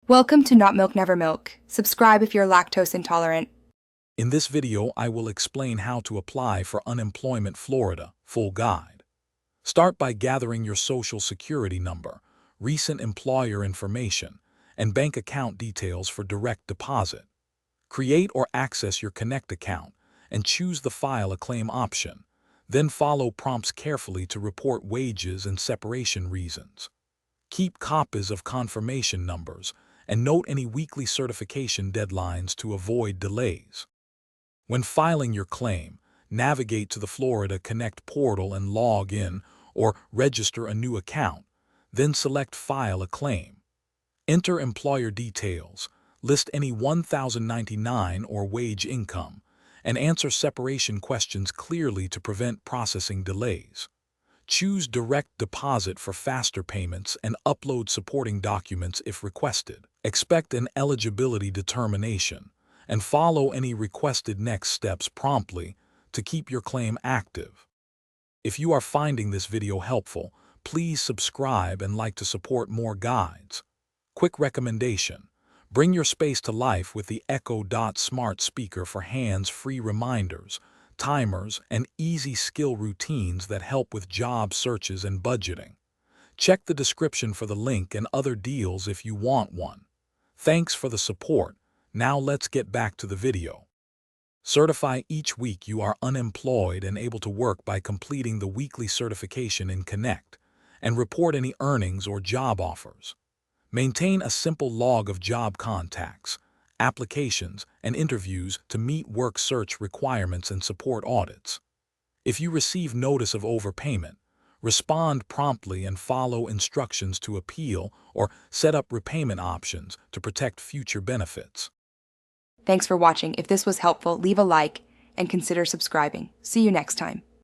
Welcome to Not Milk Never Milk. Subscribe if you're lactose intolerant. In this video, I will explain how to apply for unemployment Florida, full guide. Start by gathering your social security number, recent employer information, and bank account details for direct deposit. Create or access your Connect account and choose the File a Claim option. Then follow prompts carefully to report wages and separation reasons. Keep copies of confirmation numbers and note any weekly certification deadlines to avoid delays. When filing your claim, navigate to the Florida Connect portal and log in or register a new account, then select File a Claim. Enter employer details, list any 1099 or wage income, and answer separation questions clearly to prevent processing delays. Choose direct deposit for faster payments and upload supporting documents if requested. Expect an eligibility determination and follow any requested next steps promptly to keep your claim active. If you are finding this video helpful, please subscribe and like to support more guides. Quick recommendation: bring your space to life with the Echo Dot smart speaker for hands-free reminders, timers, and easy skill routines that help with job searches and budgeting. Check the description for the link and other deals if you want one. Thanks for the support. Now let's get back to the video. Certify each week you are unemployed and able to work by completing the weekly certification in Connect, and report any earnings or job offers. Maintain a simple log of job contacts, applications, and interviews to meet work search requirements and support audits. If you receive notice of overpayment, respond promptly and follow instructions to appeal or set up repayment options to protect future benefits. Thanks for watching. If this was helpful, leave a like and consider subscribing. See you next time.